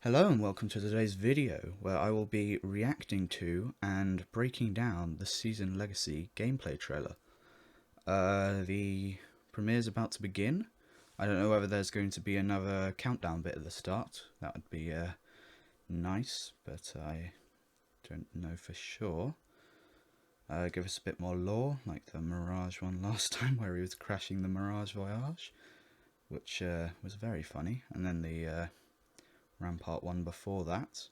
Hello and welcome to today's video where I will be reacting to and breaking down the Season Legacy gameplay trailer. The premiere is about to begin. I don't know whether there's going to be another countdown bit at the start. That would be nice, but I don't know for sure. Give us a bit more lore, like the Mirage one last time where he was crashing the Mirage Voyage, which was very funny, and then the Rampart one before that.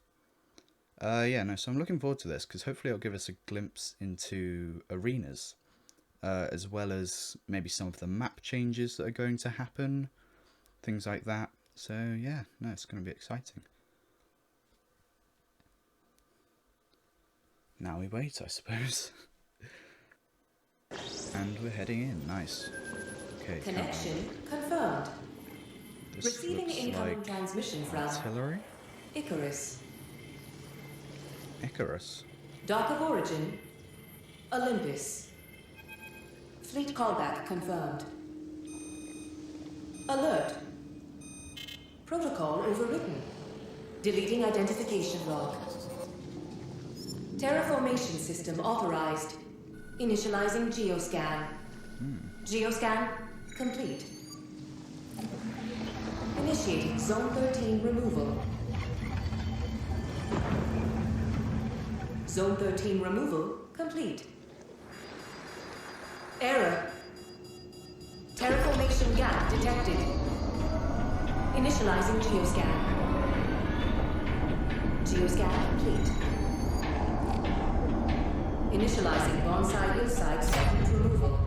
So I'm looking forward to this because hopefully it'll give us a glimpse into arenas, as well as maybe some of the map changes that are going to happen, things like that. So yeah, no, it's going to be exciting. Now we wait, I suppose. And we're heading in. Nice. Okay. Connection confirmed. This Receiving looks incoming like transmission from artillery. Icarus. Icarus. Dock of origin, Olympus. Fleet callback confirmed. Alert. Protocol overwritten. Deleting identification log. Terraformation system authorized. Initializing geoscan. Geoscan complete. Initiating Zone 13 removal. Zone 13 removal complete. Error. Terraformation gap detected. Initializing geoscan. Geoscan complete. Initializing Bonsai Hillside segment removal.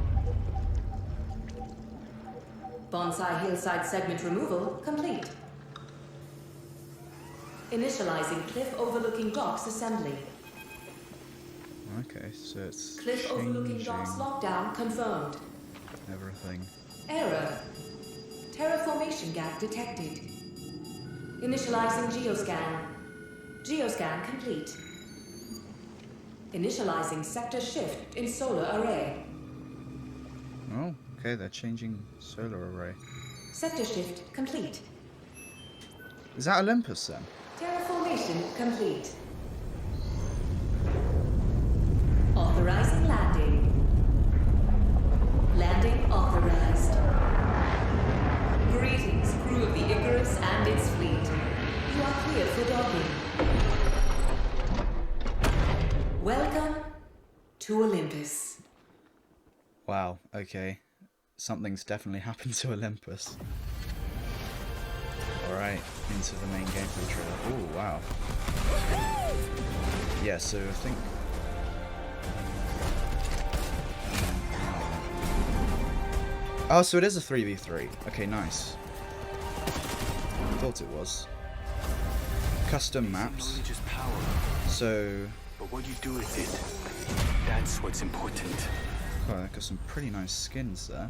Bonsai Hillside segment removal complete. Initializing cliff overlooking docks assembly. Okay, so it's Cliff overlooking docks lockdown confirmed. everything. Error. Terraformation gap detected. Initializing geoscan. Geoscan complete. Initializing sector shift in solar array. Oh, okay, they're changing solar array. Sector shift complete. Is that Olympus then? Terraformation complete. Authorizing landing. Landing authorized. Greetings, crew of the Icarus and its fleet. You are cleared for docking. Welcome to Olympus. Wow, okay. Something's definitely happened to Olympus. Alright, into the main gameplay trailer. Oh, wow. Yeah, so I think... Oh, so it is a 3v3. Okay, nice. I thought it was. Custom maps. So... But what you do with it, that's what's important. Oh, they've got some pretty nice skins there.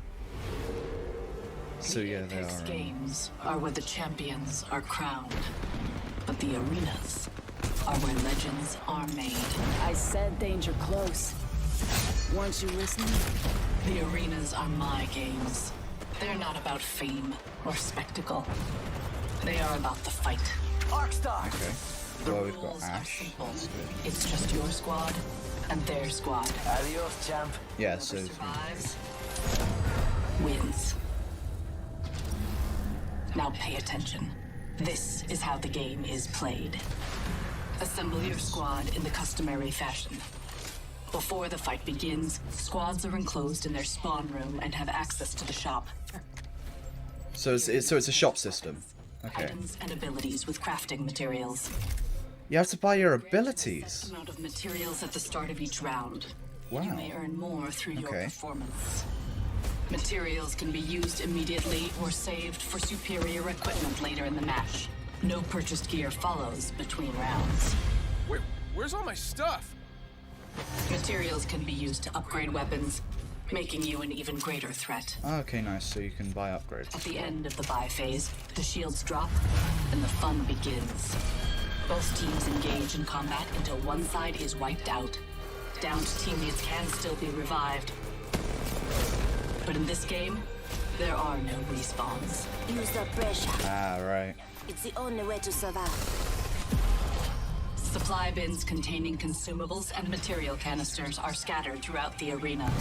So yeah, they Apex are... games are where the champions are crowned, but the arenas are where legends are made. I said danger close. Weren't you listening? The arenas are my games. They're not about fame or spectacle. They are about the fight. Arkstar! Okay. The Well, we've got rules are Ash. simple. That's good. It's just your squad and their squad. Adios, champ. Yeah, so... Whoever survives wins. Now pay attention. This is how the game is played. Assemble your squad in the customary fashion. Before the fight begins, squads are enclosed in their spawn room and have access to the shop. So it's a shop system. Okay. Items and abilities with crafting materials. You have to buy your Set abilities. amount of materials at the start of each round. Wow. You may earn more through your Okay. performance. Materials can be used immediately or saved for superior equipment later in the match. No purchased gear follows between rounds. Where's all my stuff? Materials can be used to upgrade weapons, making you an even greater threat. Okay, nice. So you can buy upgrades. At the end of the buy phase, the shields drop and the fun begins. Both teams engage in combat until one side is wiped out. Downed teammates can still be revived. But in this game, There are no respawns. Use the pressure. Ah, right. It's the only way to survive. Supply bins containing consumables and material canisters are scattered throughout the arena.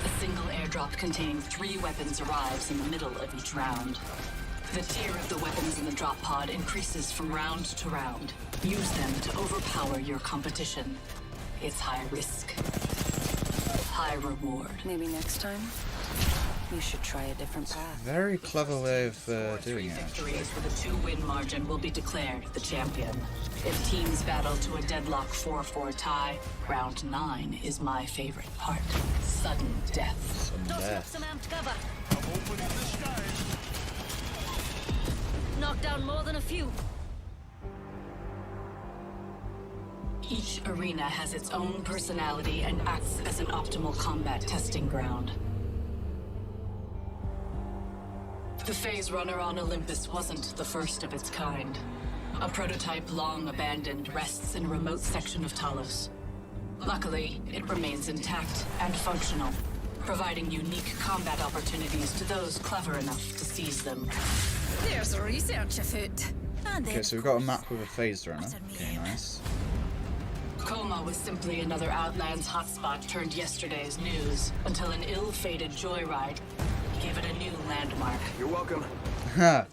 A single airdrop containing 3 weapons arrives in the middle of each round. The tier of the weapons in the drop pod increases from round to round. Use them to overpower your competition. It's high risk, high reward. Maybe next time, you should try a different path. Very clever way of doing 3 it. victories with a 2-win margin will be declared the champion. If teams battle to a deadlock 4-4 tie, round 9 is my favorite part. Sudden death. Some death. Some amped cover. Knock down more than a few. Each arena has its own personality and acts as an optimal combat testing ground. The Phase Runner on Olympus wasn't the first of its kind. A prototype long abandoned rests in a remote section of Talos. Luckily, it remains intact and functional, providing unique combat opportunities to those clever enough to seize them. There's research afoot. And Okay, so we've got a map with a phased runner. Okay, nice. Coma was simply another Outlands hotspot turned yesterday's news, until an ill-fated joyride gave it a new landmark. You're welcome. Ha!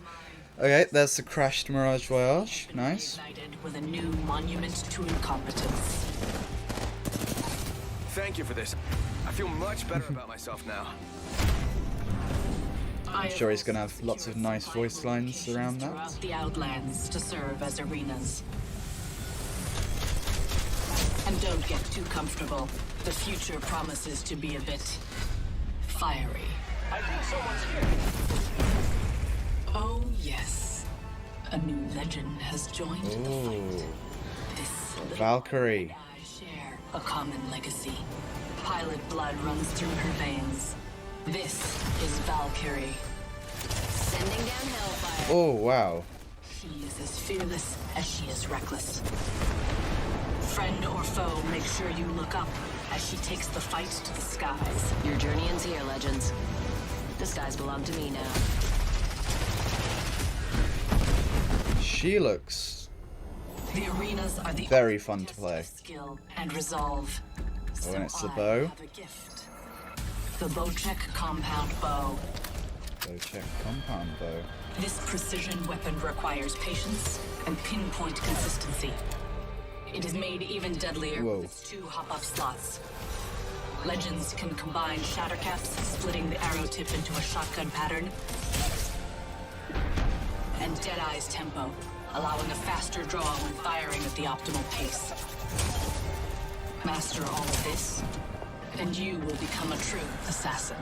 Okay, there's the crashed Mirage Voyage. Nice. United with a new monument to incompetence. Thank you for this. I feel much better about myself now. I'm sure he's gonna have lots of nice voice lines around that. Throughout the Outlands to serve as arenas. And don't get too comfortable. The future promises to be a bit fiery. I think someone's here. Oh yes, a new legend has joined the Ooh. fight. This little Valkyrie. I share a common legacy. Pilot blood runs through her veins. This is Valkyrie. sending down hellfire. Oh, wow. She is as fearless as she is reckless. Friend or foe, make sure you look up as she takes the fight to the skies. Your journey ends here, legends. The skies belong to me now. She looks The arenas are the very ultimate fun to test play. of skill and resolve. Oh, and it's the I bow. have a gift. The Bocek Compound Bow. Bocek Compound Bow. This precision weapon requires patience and pinpoint consistency. It is made even deadlier Whoa. with its 2 hop-up slots. Legends can combine shatter caps, splitting the arrow tip into a shotgun pattern, and Deadeye's tempo, allowing a faster draw when firing at the optimal pace. Master all of this, and you will become a true assassin.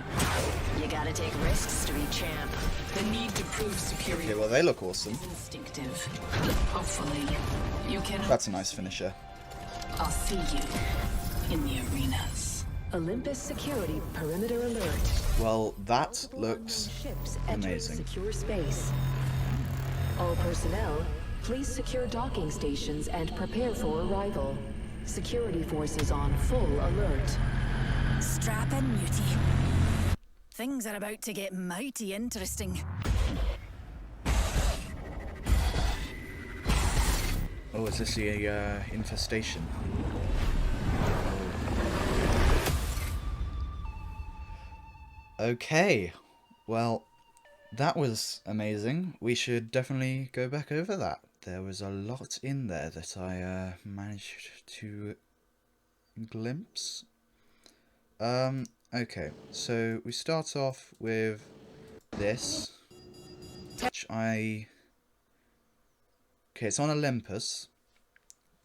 You gotta take risks to be champ. The need to prove superior Okay, well, they look awesome. is instinctive. Hopefully, you can. That's a nice finisher. I'll see you in the arenas. Olympus security perimeter alert. Well, that looks Ships entering amazing. secure space. All personnel, please secure docking stations and prepare for arrival. Security forces on full alert. Strap in, Mutie. Things are about to get mighty interesting. Oh, is this the infestation? Okay, well, that was amazing. We should definitely go back over that. There was a lot in there that I managed to glimpse. Okay, so we start off with this, which okay, it's on Olympus,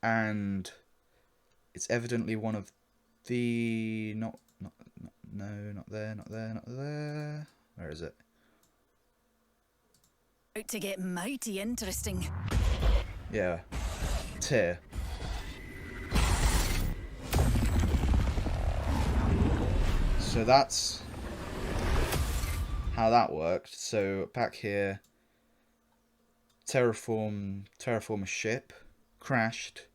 and it's evidently one of the not there. Where is it? About to get mighty interesting. Yeah, tier. So that's how that worked. So back here, terraform a ship, crashed.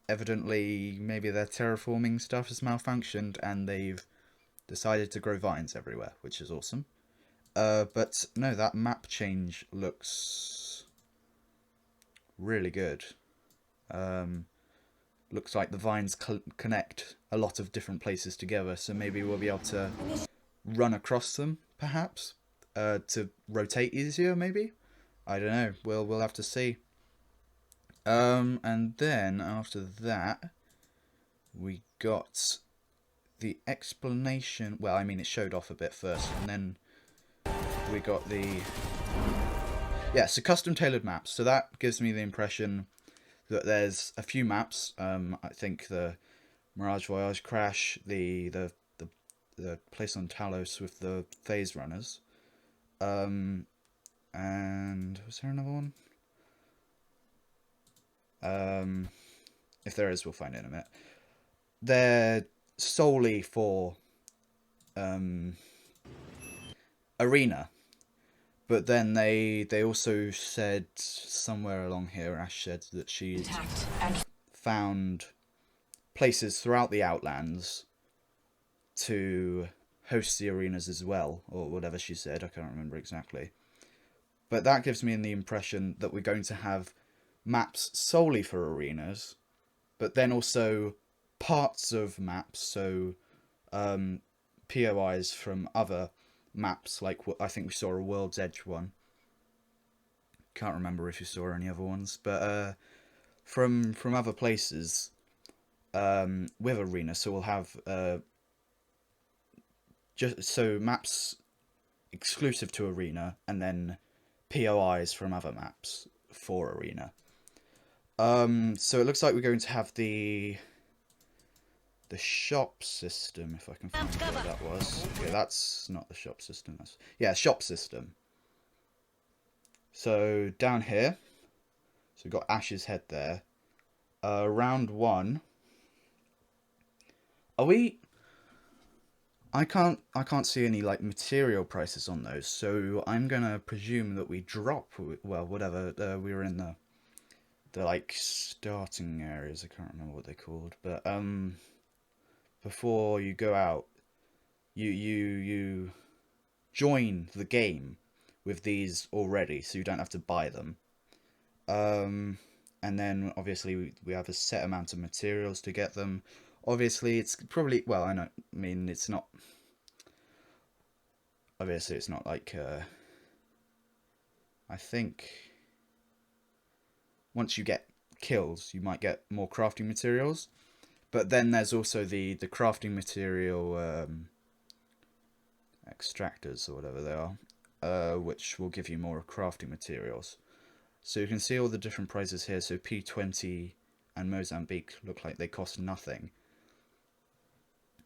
Evidently, maybe their terraforming stuff has malfunctioned, and they've decided to grow vines everywhere, which is awesome. But no, that map change looks really good. Looks like the vines connect a lot of different places together, so maybe we'll be able to run across them, perhaps, to rotate easier, maybe? I don't know, we'll have to see. And then, after that, we got the explanation, well, I mean, it showed off a bit first, and then we got the, yeah, so custom tailored maps. So that gives me the impression that there's a few maps. I think the Mirage Voyage Crash, the place on Talos with the phase runners, and was there another one? If there is, we'll find it in a minute. They're solely for arena, but then they also said somewhere along here, Ash said that she's found places throughout the Outlands to host the arenas as well, or whatever she said, I can't remember exactly. But that gives me the impression that we're going to have maps solely for arenas, but then also parts of maps, so POIs from other maps, like I think we saw a World's Edge one. Can't remember if you saw any other ones, but from other places with arena. So we'll have just so maps exclusive to arena, and then POIs from other maps for arena. So it looks like we're going to have the shop system, if I can find where that was. Okay, that's not the shop system. That's, yeah, shop system. So down here, so we've got Ash's head there. Round 1. Are we? I can't see any like material prices on those, so I'm gonna presume that we drop. Well, whatever. We were in the like starting areas. I can't remember what they're called, but before you go out, you join the game with these already, so you don't have to buy them. And then obviously we have a set amount of materials to get them. Obviously it's probably, well, I mean it's not, obviously it's not like I think once you get kills you might get more crafting materials. But then there's also the crafting material extractors, or whatever they are, which will give you more crafting materials. So you can see all the different prices here. So P20 and Mozambique look like they cost nothing.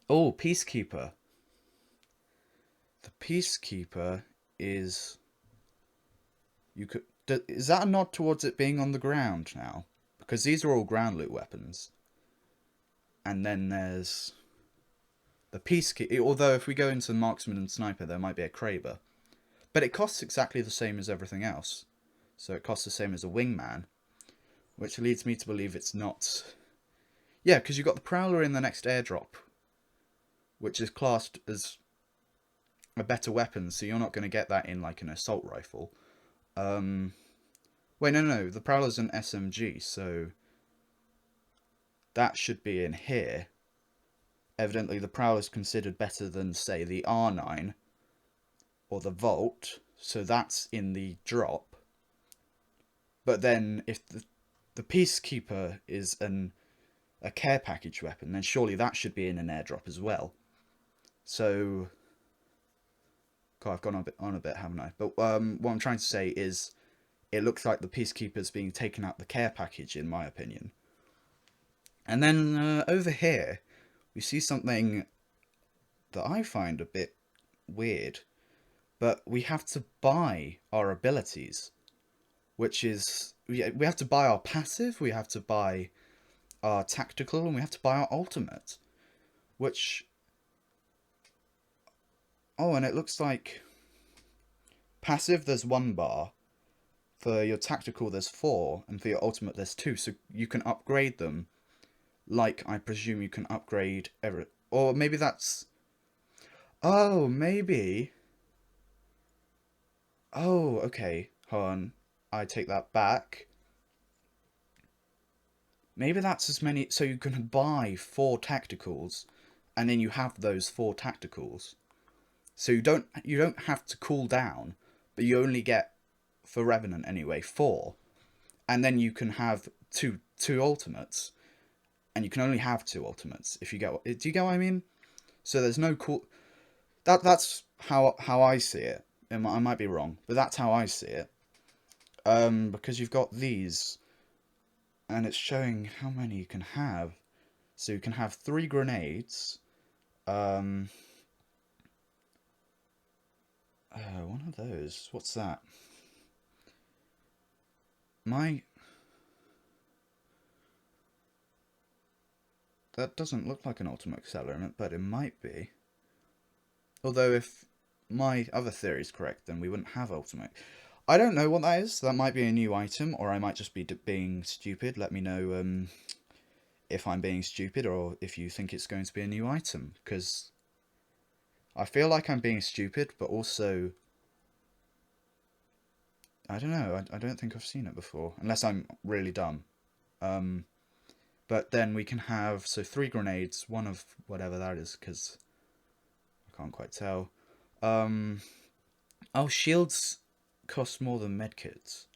Oh, Peacekeeper. The Peacekeeper is... is that a nod towards it being on the ground now? Because these are all ground loot weapons. And then there's the Peacekeeper. Although if we go into Marksman and Sniper, there might be a Kraber. But it costs exactly the same as everything else. So it costs the same as a Wingman. Which leads me to believe it's not... Yeah, because you've got the Prowler in the next airdrop, which is classed as a better weapon, so you're not going to get that in like an assault rifle. Wait, no, the Prowler's an SMG, so that should be in here. Evidently the Prowler's considered better than, say, the R9 or the Volt, so that's in the drop. But then if the Peacekeeper is a care package weapon, then surely that should be in an airdrop as well. So, God, I've gone on a bit, haven't I? But what I'm trying to say is, it looks like the Peacekeeper's being taken out the care package, in my opinion. And then over here, we see something that I find a bit weird. But we have to buy our abilities, which is, we have to buy our passive, we have to buy our tactical, and we have to buy our ultimate. Which... Oh, and it looks like passive there's 1 bar, for your tactical there's 4, and for your ultimate there's 2, so you can upgrade them like I presume you can upgrade or maybe that's... Oh, maybe. Oh, okay. Hold on. I take that back. Maybe that's as many... So you can buy 4 tacticals, and then you have those 4 tacticals. So you don't have to cool down, but you only get, for Revenant anyway, 4. And then you can have two ultimates. And you can only have 2 ultimates if you get... Do you get what I mean? So there's no cool... That's how I see it. I might be wrong, but that's how I see it. Because you've got these, and it's showing how many you can have. So you can have 3 grenades. One of those. What's that? That doesn't look like an ultimate accelerant, but it might be. Although if my other theory is correct, then we wouldn't have ultimate. I don't know what that is. That might be a new item, or I might just be being stupid. Let me know if I'm being stupid, or if you think it's going to be a new item. Because I feel like I'm being stupid, but also... I don't know. I don't think I've seen it before. Unless I'm really dumb. But then we can have... So 3 grenades. One of whatever that is, because... I can't quite tell. Oh, shields cost more than medkits.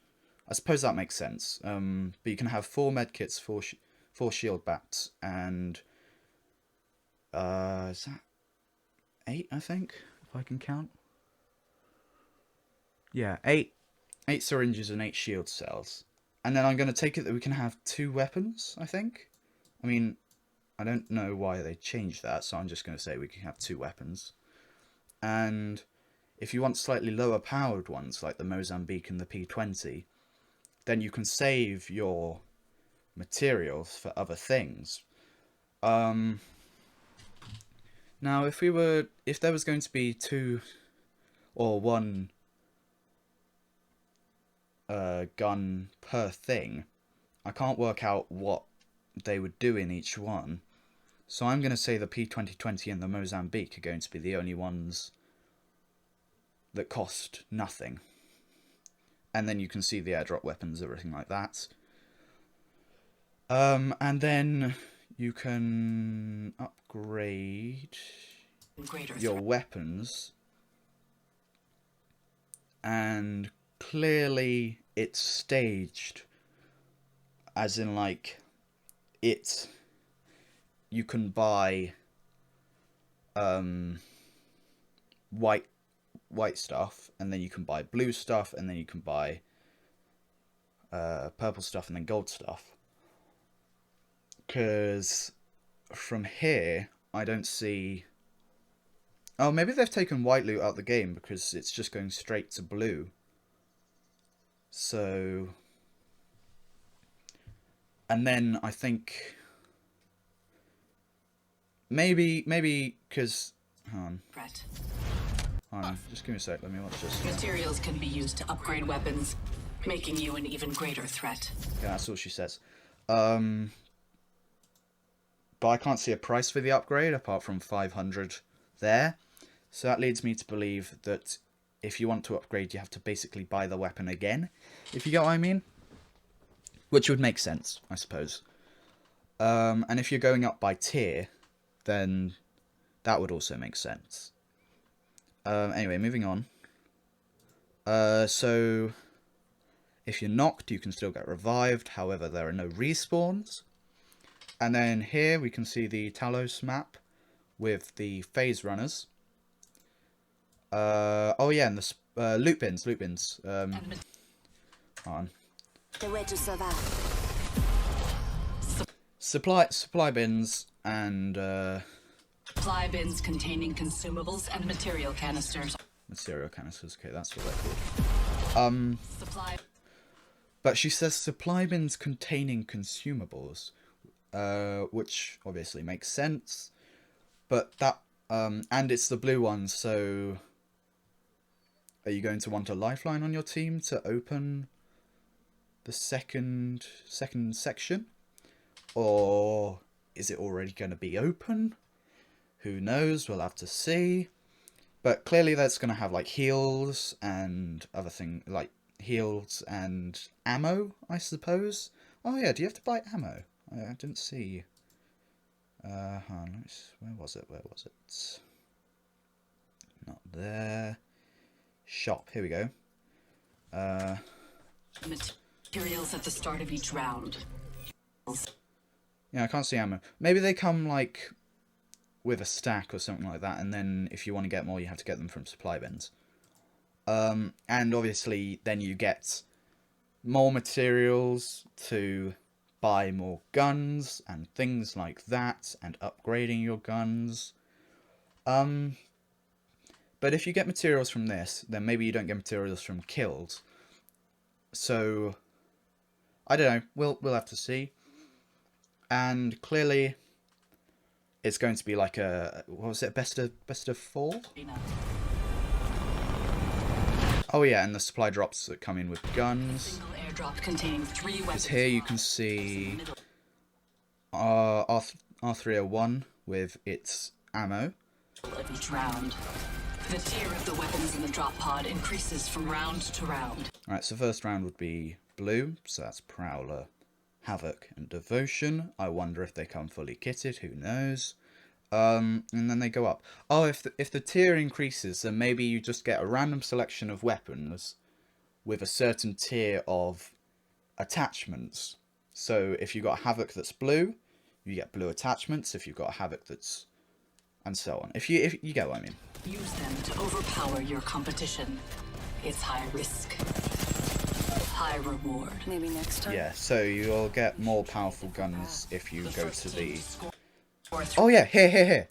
I suppose that makes sense. But you can have 4 medkits, 4 shield bats, and is that 8? I think, if I can count. Yeah, 8 syringes and 8 shield cells. And then I'm going to take it that we can have 2 weapons. I think. I mean, I don't know why they changed that, so I'm just going to say we can have 2 weapons. And if you want slightly lower powered ones, like the Mozambique and the P20, then you can save your materials for other things. Now, if there was going to be 2 or 1 gun per thing, I can't work out what they would do in each one. So I'm going to say the P2020 and the Mozambique are going to be the only ones that cost nothing. And then you can see the airdrop weapons, everything like that. And then you can upgrade your weapons. And clearly it's staged. As in, like, you can buy white stuff, and then you can buy blue stuff, and then you can buy purple stuff, and then gold stuff. Because from here, I don't see... Oh, maybe they've taken white loot out of the game, because it's just going straight to blue. So... And then I think... Maybe, because... Hold on. Threat. Hold on, just give me a sec, let me watch this. Materials can be used to upgrade weapons, making you an even greater threat. Yeah, that's all she says. But I can't see a price for the upgrade, apart from 500 there. So that leads me to believe that if you want to upgrade, you have to basically buy the weapon again, if you get what I mean. Which would make sense, I suppose. And if you're going up by tier, then that would also make sense. Anyway, moving on. So, if you're knocked, you can still get revived. However, there are no respawns. And then here we can see the Talons map with the phase runners. Oh yeah, and the loot bins. Hold on. Supply bins and Supply bins containing consumables and material canisters. material canisters. Okay, that's what they're called. Supply. But she says supply bins containing consumables, which obviously makes sense. But that and it's the blue one, so are you going to want a lifeline on your team to open the second section? Or is it already going to be open? Who knows? We'll have to see. But clearly that's going to have like heals and other things, like heals and ammo, I suppose. Oh yeah, do you have to buy ammo? I didn't see. Where was it? Where was it? Not there. Shop. Here we go. Materials at the start of each round. Yeah, I can't see ammo. Maybe they come like with a stack or something like that, and then if you want to get more, you have to get them from supply bins. And obviously, then you get more materials to buy more guns and things like that, and upgrading your guns. But if you get materials from this, then maybe you don't get materials from kills. So I don't know. We'll have to see. And clearly, it's going to be like a, what was it? Best of 4. Oh yeah, and the supply drops that come in with guns. Because here you can see R301 with its ammo. Of each round. The tier of the weapons in the drop pod increases from round to round. Alright, so first round would be blue, so that's Prowler, Havoc, and Devotion. I wonder if they come fully kitted, who knows. And then they go up. Oh, if the tier increases, then maybe you just get a random selection of weapons with a certain tier of attachments. So if you've got a Havoc that's blue, you get blue attachments. If you've got a Havoc that's... and so on. If you get what I mean. Use them to overpower your competition. It's high risk, high reward. Maybe next time. Yeah, so you'll get more powerful guns if you go to the... Oh yeah, here.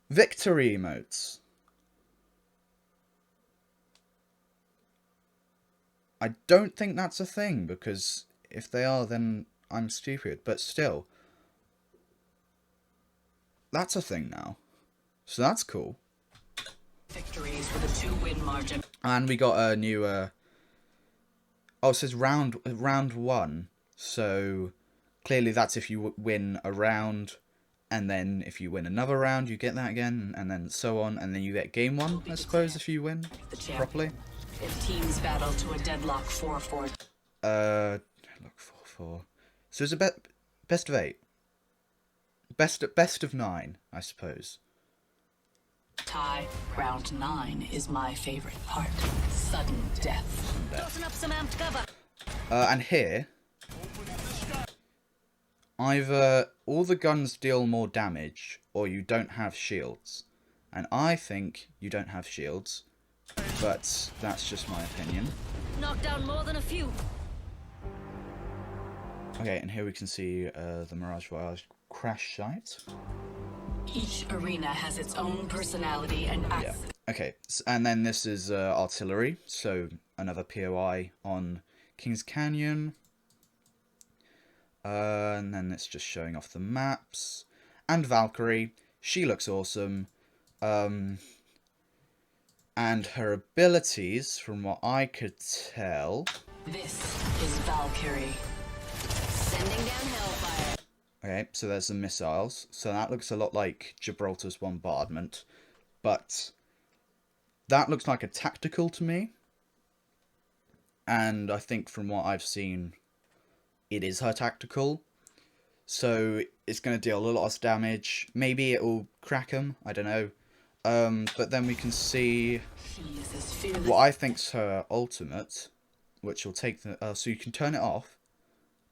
Victory emotes. I don't think that's a thing, because if they are, then I'm stupid. But still, that's a thing now. So that's cool. Victories with a 2-win margin. And we got a new, oh, it says round 1. So clearly that's if you win a round, and then if you win another round, you get that again, and then so on, and then you get game 1, I suppose, if you win properly. If teams battle to a deadlock 4-4. Deadlock 4-4. So it's a best of 8. Best of 9, I suppose. Tie. Round 9 is my favorite part. Sudden death. Tossing up some amped cover. And here, either all the guns deal more damage, or you don't have shields. And I think you don't have shields, but that's just my opinion. Knock down more than a few. Okay, and here we can see the Mirage Voyage crash site. Each arena has its own personality and Yeah. Okay, and then this is artillery, so another POI on King's Canyon. And then it's just showing off the maps. And Valkyrie, she looks awesome. And her abilities, from what I could tell... This is Valkyrie. Sending down hellfire. Okay, so there's the missiles. So that looks a lot like Gibraltar's bombardment. But that looks like a tactical to me. And I think from what I've seen, it is her tactical. So it's going to deal a lot of damage. Maybe it will crack them. I don't know. But then we can see what I think's her ultimate, which will take the... so you can turn it off,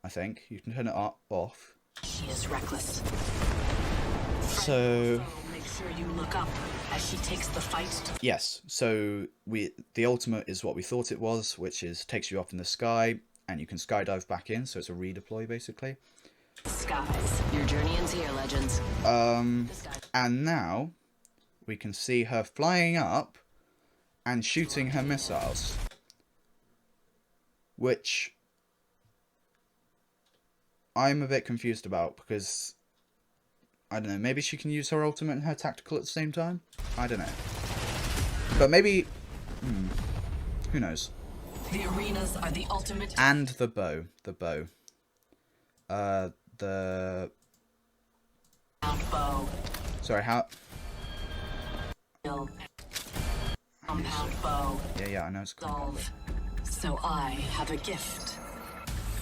I think. You can turn it off. She is reckless. So... make sure you look up as she takes the fight. Yes, so the ultimate is what we thought it was, which is takes you up in the sky, and you can skydive back in, so it's a redeploy, basically. Skies. Your journey ends here, legends. And now we can see her flying up and shooting her missiles, which I'm a bit confused about, because I don't know, maybe she can use her ultimate and her tactical at the same time? I don't know. But maybe... who knows? The arenas are the ultimate... And the bow. The bow. The... bow. Sorry, how... Compound Bow. Yeah, I know it's Compound Bow. So I have a gift.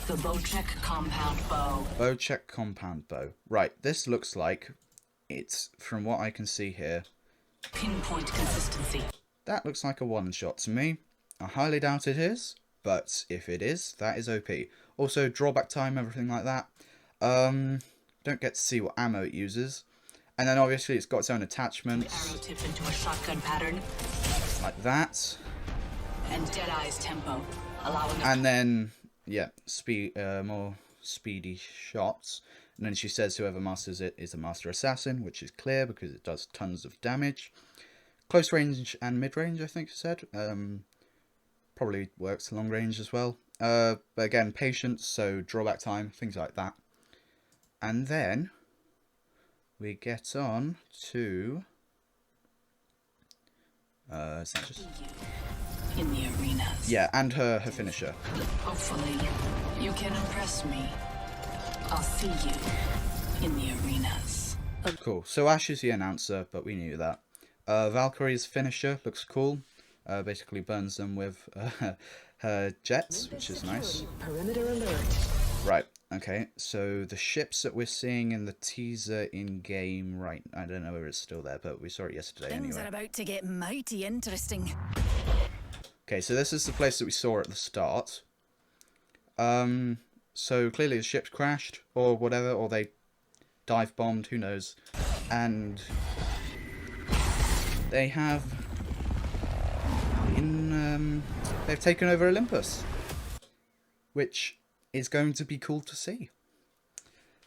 The Bocek Compound Bow. Bocek Compound Bow. Right, this looks like it's, from what I can see here, Pinpoint consistency. that looks like a one-shot to me. I highly doubt it is, but if it is, that is OP. Also, drawback time, everything like that. Don't get to see what ammo it uses. And then obviously it's got its own attachments. Arrow tip into a shotgun pattern. Like that. And Deadeye's tempo, allowing And then, yeah, more speedy shots. And then she says whoever masters it is a master assassin, which is clear because it does tons of damage. Close range and mid range, I think she said. Probably works long range as well. But again, patience, so drawback time, things like that. And then we get on to is that just... in the arenas. Yeah, and her finisher. Hopefully, you can impress me. I'll see you in the arenas. Cool. So Ash is the announcer, but we knew that. Valkyrie's finisher looks cool. Basically burns them with her jets, which is nice. Perimeter alert. Right. Okay. So the ships that we're seeing in the teaser in game, right? I don't know whether it's still there, but we saw it yesterday Things anyway. are about to get mighty interesting. Okay, so this is the place that we saw at the start. So clearly the ship's crashed, or whatever, or they dive bombed, who knows. And they have they've taken over Olympus, which is going to be cool to see.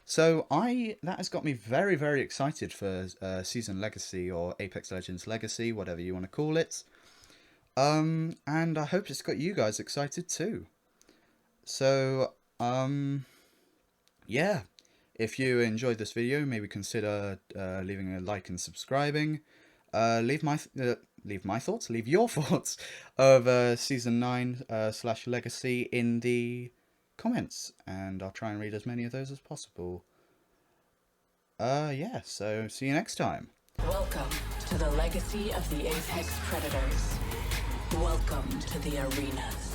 So that has got me very, very excited for Season Legacy, or Apex Legends Legacy, whatever you want to call it. And I hope it's got you guys excited too. So, yeah. If you enjoyed this video, maybe consider leaving a like and subscribing. Leave your thoughts of Season 9 / Legacy in the comments, and I'll try and read as many of those as possible. Yeah, so see you next time. Welcome to the legacy of the Apex Predators. Welcome to the arenas.